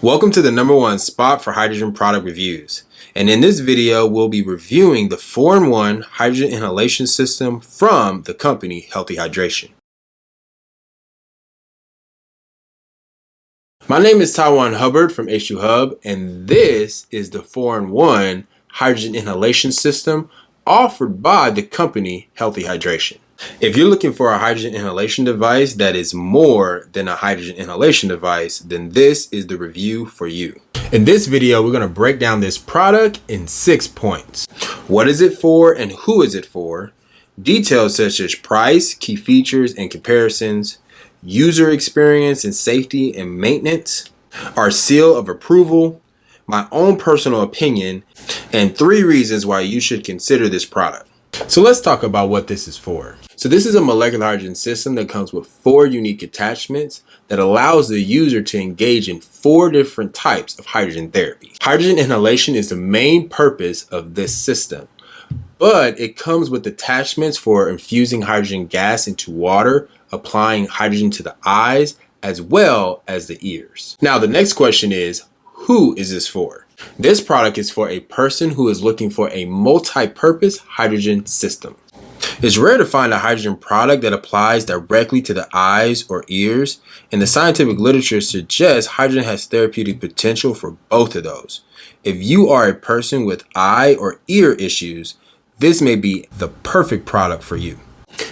Welcome to the #1 spot for hydrogen product reviews. And in this video, we'll be reviewing the 4-in-1 hydrogen inhalation system from the company Healthy Hydration. My name is H2HUBB from H2HUBB, and this is the 4-in-1 hydrogen inhalation system offered by the company Healthy Hydration. If you're looking for a hydrogen inhalation device that is more than a hydrogen inhalation device, then this is the review for you. In this video, we're going to break down this product in 6 points. What is it for and who is it for? Details such as price, key features and comparisons, user experience and safety and maintenance, our seal of approval, my own personal opinion, and 3 reasons why you should consider this product. So let's talk about what this is for. So this is a molecular hydrogen system that comes with 4 unique attachments that allows the user to engage in 4 different types of hydrogen therapy. Hydrogen inhalation is the main purpose of this system, but it comes with attachments for infusing hydrogen gas into water, applying hydrogen to the eyes, as well as the ears. Now the next question is, who is this for? This product is for a person who is looking for a multi-purpose hydrogen system. It's rare to find a hydrogen product that applies directly to the eyes or ears, and the scientific literature suggests hydrogen has therapeutic potential for both of those. If you are a person with eye or ear issues, this may be the perfect product for you.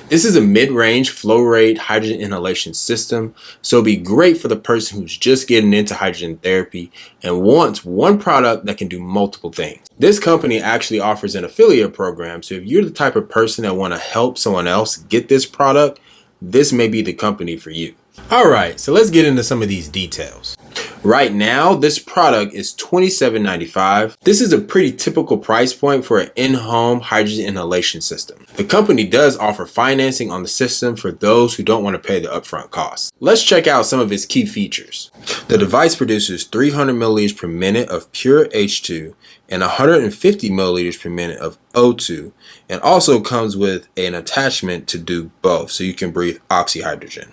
This is a mid-range flow rate hydrogen inhalation system, so it'll be great for the person who's just getting into hydrogen therapy and wants one product that can do multiple things. This company actually offers an affiliate program, so if you're the type of person that want to help someone else get this product, this may be the company for you. Alright, so let's get into some of these details. Right now, this product is $27.95. This is a pretty typical price point for an in-home hydrogen inhalation system. The company does offer financing on the system for those who don't want to pay the upfront costs. Let's check out some of its key features. The device produces 300 milliliters per minute of pure H2 and 150 milliliters per minute of O2, and also comes with an attachment to do both, so you can breathe oxyhydrogen.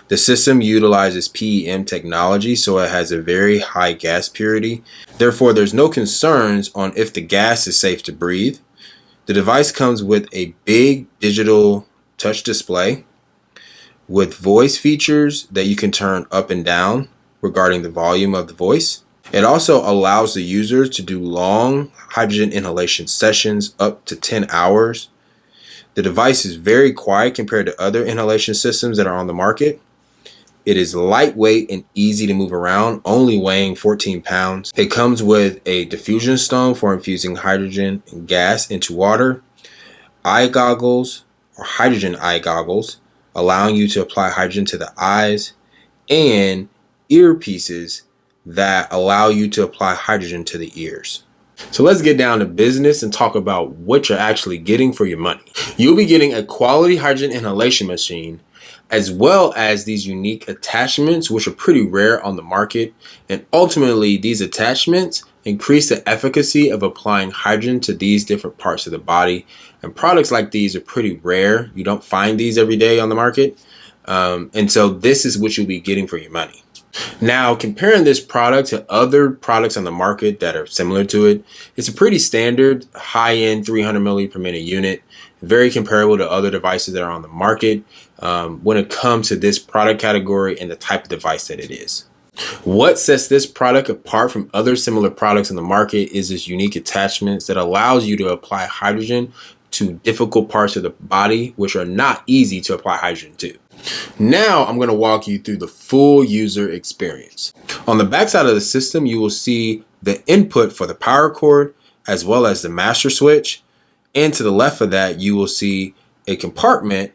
The system utilizes PEM technology, so it has a very high gas purity. Therefore, there's no concerns on if the gas is safe to breathe. The device comes with a big digital touch display with voice features that you can turn up and down regarding the volume of the voice. It also allows the user to do long hydrogen inhalation sessions up to 10 hours. The device is very quiet compared to other inhalation systems that are on the market. It is lightweight and easy to move around, only weighing 14 pounds. It comes with a diffusion stone for infusing hydrogen and gas into water, eye goggles or hydrogen eye goggles, allowing you to apply hydrogen to the eyes, and earpieces that allow you to apply hydrogen to the ears. So let's get down to business and talk about what you're actually getting for your money. You'll be getting a quality hydrogen inhalation machine, as well as these unique attachments, which are pretty rare on the market. And ultimately, these attachments increase the efficacy of applying hydrogen to these different parts of the body. And products like these are pretty rare. You don't find these every day on the market. And so this is what you'll be getting for your money. Now, comparing this product to other products on the market that are similar to it, it's a pretty standard high-end 300 milliliter per minute unit, very comparable to other devices that are on the market when it comes to this product category and the type of device that it is. What sets this product apart from other similar products on the market is its unique attachments that allows you to apply hydrogen to difficult parts of the body, which are not easy to apply hydrogen to. Now I'm going to walk you through the full user experience. On the back side of the system, you will see the input for the power cord as well as the master switch. And to the left of that, you will see a compartment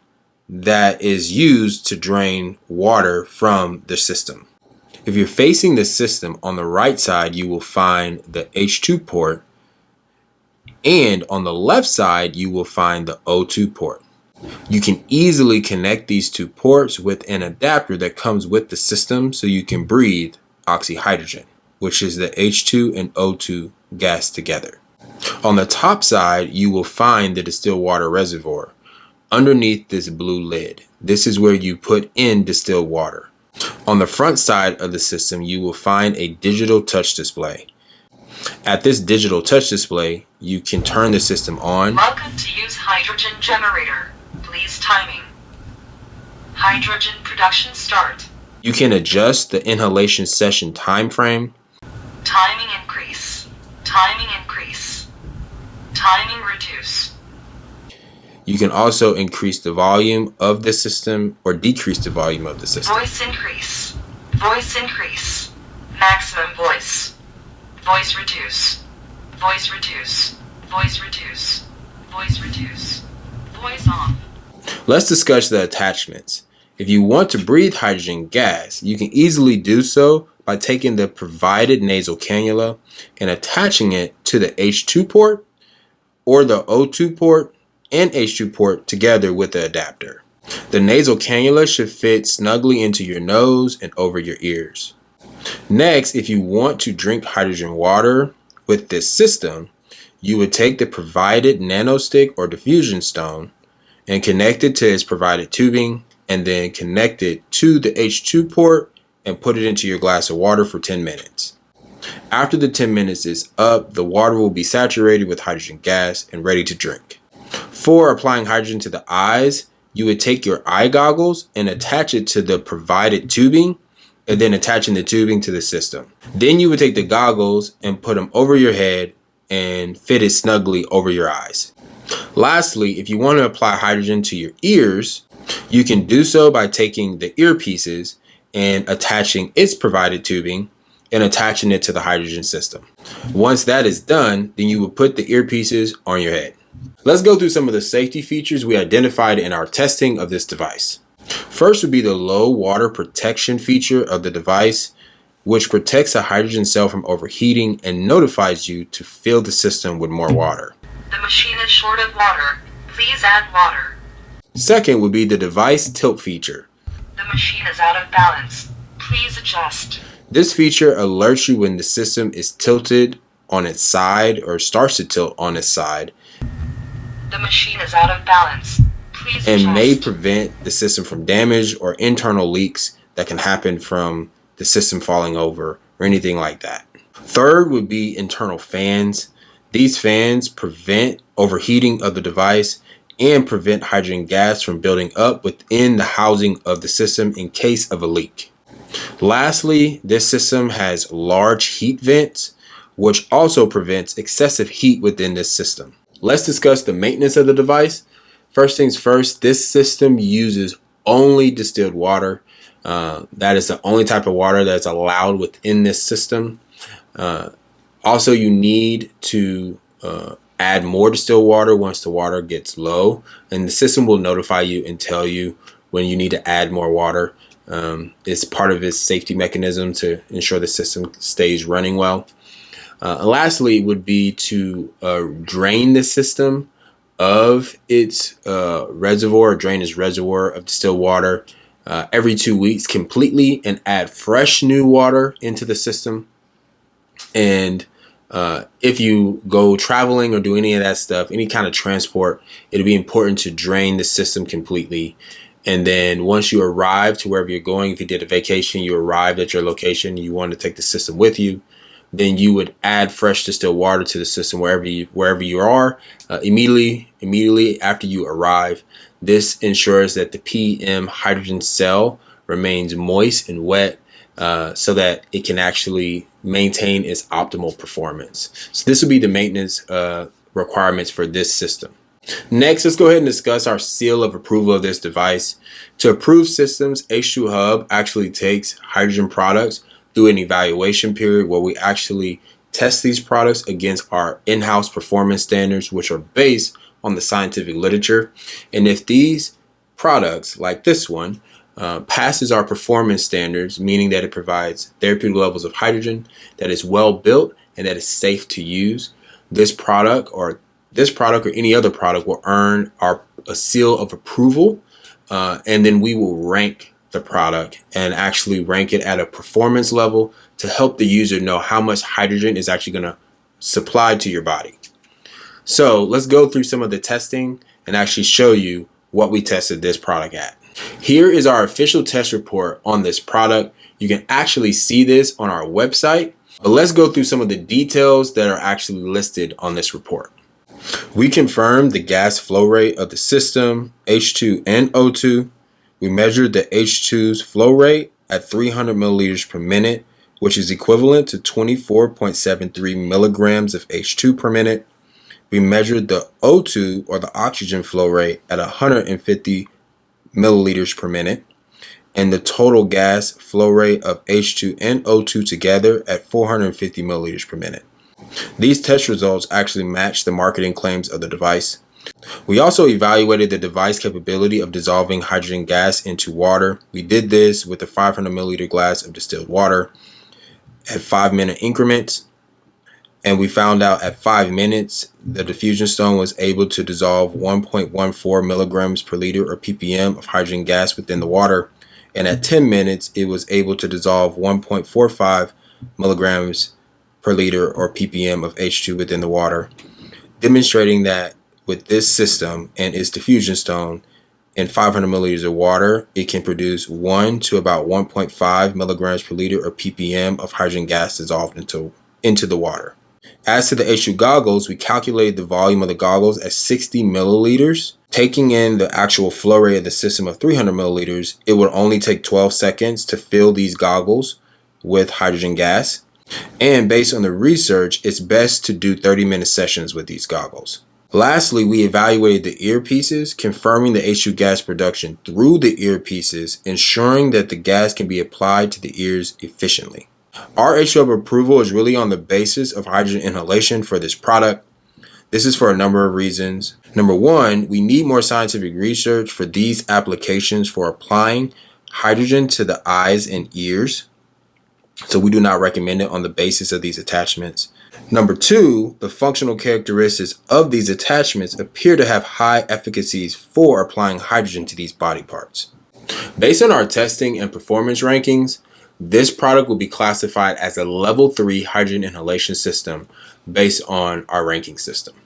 that is used to drain water from the system. If you're facing the system, on the right side, you will find the H2 port. And on the left side, you will find the O2 port. You can easily connect these 2 ports with an adapter that comes with the system so you can breathe oxyhydrogen, which is the H2 and O2 gas together. On the top side, you will find the distilled water reservoir underneath this blue lid. This is where you put in distilled water. On the front side of the system, you will find a digital touch display. At this digital touch display, you can turn the system on. Welcome to use hydrogen generator. Please timing. Hydrogen production start. You can adjust the inhalation session time frame. Timing increase. Timing increase. Timing reduce. You can also increase the volume of the system or decrease the volume of the system. Voice increase. Voice increase. Maximum voice. Voice reduce. Voice reduce. Voice reduce. Voice reduce. Voice off. Let's discuss the attachments. If you want to breathe hydrogen gas, you can easily do so by taking the provided nasal cannula and attaching it to the H2 port or the O2 port and H2 port together with the adapter. The nasal cannula should fit snugly into your nose and over your ears. Next, if you want to drink hydrogen water with this system, you would take the provided nanostick or diffusion stone and connect it to its provided tubing, and then connect it to the H2 port and put it into your glass of water for 10 minutes. After the 10 minutes is up, the water will be saturated with hydrogen gas and ready to drink. For applying hydrogen to the eyes, you would take your eye goggles and attach it to the provided tubing, and then attaching the tubing to the system. Then you would take the goggles and put them over your head and fit it snugly over your eyes. Lastly, if you want to apply hydrogen to your ears, you can do so by taking the earpieces and attaching its provided tubing and attaching it to the hydrogen system. Once that is done, then you will put the earpieces on your head. Let's go through some of the safety features we identified in our testing of this device. First would be the low water protection feature of the device, which protects a hydrogen cell from overheating and notifies you to fill the system with more water. The machine is short of water. Please add water. Second would be the device tilt feature. The machine is out of balance. Please adjust. This feature alerts you when the system is tilted on its side or starts to tilt on its side. The machine is out of balance. Please adjust. And may prevent the system from damage or internal leaks that can happen from the system falling over or anything like that. Third would be internal fans. These fans prevent overheating of the device and prevent hydrogen gas from building up within the housing of the system in case of a leak. Lastly, this system has large heat vents, which also prevents excessive heat within this system. Let's discuss the maintenance of the device. First things first, this system uses only distilled water. That is the only type of water that's allowed within this system. Also, you need to add more distilled water once the water gets low, and the system will notify you and tell you when you need to add more water. It's part of its safety mechanism to ensure the system stays running well. Lastly, would be to drain the system of its reservoir, drain its reservoir of distilled water every 2 weeks completely and add fresh new water into the system. And if you go traveling or do any of that stuff, any kind of transport, it'll be important to drain the system completely. And then once you arrive to wherever you're going, if you did a vacation, you arrived at your location, you want to take the system with you, then you would add fresh distilled water to the system wherever you are immediately after you arrive. This ensures that the PM hydrogen cell remains moist and wet so that it can actually maintain its optimal performance. So this will be the maintenance requirements for this system. Next, let's go ahead and discuss our seal of approval of this device. To approve systems, H2HUBB actually takes hydrogen products through an evaluation period where we actually test these products against our in-house performance standards, which are based on the scientific literature. And if these products, like this one, passes our performance standards, meaning that it provides therapeutic levels of hydrogen, that is well built, and that is safe to use, this product or any other product will earn a seal of approval, and then we will rank the product and actually rank it at a performance level to help the user know how much hydrogen is actually going to supply to your body. So let's go through some of the testing and actually show you what we tested this product at. Here is our official test report on this product. You can actually see this on our website, but let's go through some of the details that are actually listed on this report. We confirmed the gas flow rate of the system, H2 and O2. We measured the H2's flow rate at 300 milliliters per minute, which is equivalent to 24.73 milligrams of H2 per minute. We measured the O2, or the oxygen flow rate, at 150 milliliters per minute, and the total gas flow rate of H2 and O2 together at 450 milliliters per minute. These test results actually match the marketing claims of the device. We also evaluated the device capability of dissolving hydrogen gas into water. We did this with a 500 milliliter glass of distilled water at 5-minute increments. And we found out at 5 minutes, the diffusion stone was able to dissolve 1.14 milligrams per liter, or ppm, of hydrogen gas within the water. And at 10 minutes, it was able to dissolve 1.45 milligrams per liter, or ppm, of H2 within the water, demonstrating that with this system and its diffusion stone in 500 milliliters of water, it can produce 1 to about 1.5 milligrams per liter, or ppm, of hydrogen gas dissolved into the water. As to the H2 goggles, we calculated the volume of the goggles at 60 milliliters. Taking in the actual flow rate of the system of 300 milliliters, it would only take 12 seconds to fill these goggles with hydrogen gas. And based on the research, it's best to do 30-minute sessions with these goggles. Lastly, we evaluated the earpieces, confirming the H2 gas production through the earpieces, ensuring that the gas can be applied to the ears efficiently. Our H2HUBB approval is really on the basis of hydrogen inhalation for this product. This is for a number of reasons. Number one, we need more scientific research for these applications for applying hydrogen to the eyes and ears. So we do not recommend it on the basis of these attachments. Number two, the functional characteristics of these attachments appear to have high efficacies for applying hydrogen to these body parts. Based on our testing and performance rankings, this product will be classified as a level 3 hydrogen inhalation system based on our ranking system.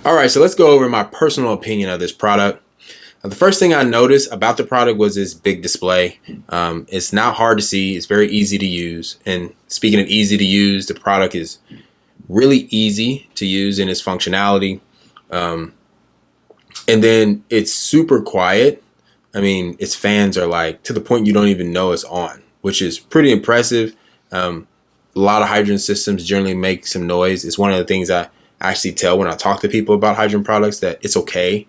All right, so let's go over my personal opinion of this product. The first thing I noticed about the product was its big display. It's not hard to see. It's very easy to use. And speaking of easy to use, the product is really easy to use in its functionality. And then it's super quiet. I mean, its fans are like to the point you don't even know it's on, which is pretty impressive. A lot of hydrogen systems generally make some noise. It's one of the things I actually tell when I talk to people about hydrogen products, that it's okay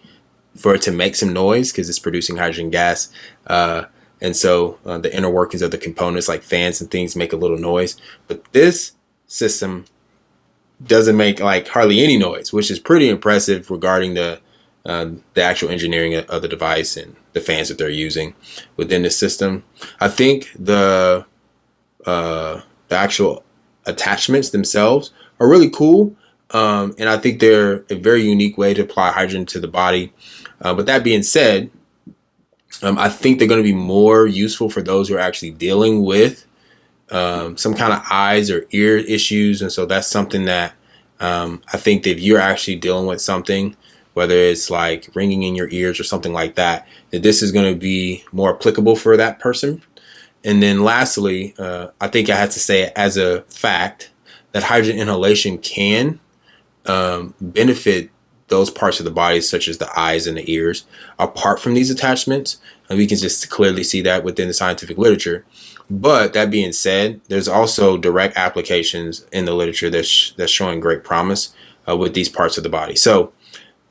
for it to make some noise because it's producing hydrogen gas. And so the inner workings of the components like fans and things make a little noise. But this system doesn't make like hardly any noise, which is pretty impressive regarding the actual engineering of the device and the fans that they're using within the system. I think the actual attachments themselves are really cool. And I think they're a very unique way to apply hydrogen to the body. But that being said, I think they're going to be more useful for those who are actually dealing with some kind of eyes or ear issues. And so that's something that I think that if you're actually dealing with something, whether it's like ringing in your ears or something like that, that this is going to be more applicable for that person. And then lastly, I think I have to say as a fact that hydrogen inhalation can benefit those parts of the body, such as the eyes and the ears, apart from these attachments. And we can just clearly see that within the scientific literature. But that being said, there's also direct applications in the literature that's showing great promise with these parts of the body. So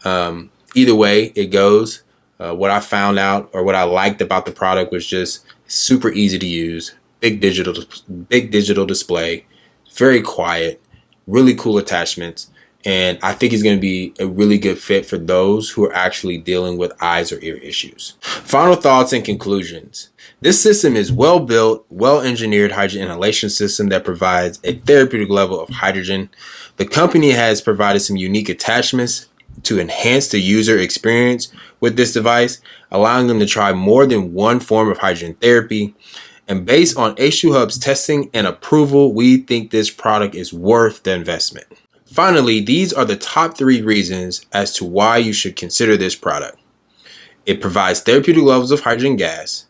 either way it goes, what I found out or what I liked about the product was just super easy to use, big digital display, very quiet, really cool attachments. And I think it's going to be a really good fit for those who are actually dealing with eyes or ear issues. Final thoughts and conclusions. This system is well-built, well-engineered hydrogen inhalation system that provides a therapeutic level of hydrogen. The company has provided some unique attachments to enhance the user experience with this device, allowing them to try more than one form of hydrogen therapy. And based on H2HUBB's testing and approval, we think this product is worth the investment. Finally, these are the top 3 reasons as to why you should consider this product. It provides therapeutic levels of hydrogen gas.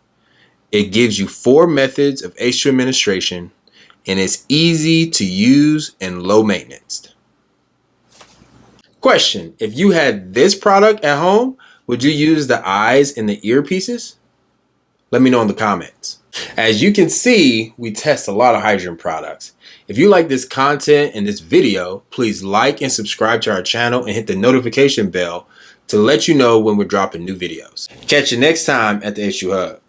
It gives you 4 methods of H2 administration, and it's easy to use and low maintenance. Question: if you had this product at home, would you use the eyes and the earpieces? Let me know in the comments. As you can see, we test a lot of hydrogen products. If you like this content and this video, please like and subscribe to our channel and hit the notification bell to let you know when we're dropping new videos. Catch you next time at the H2HUBB.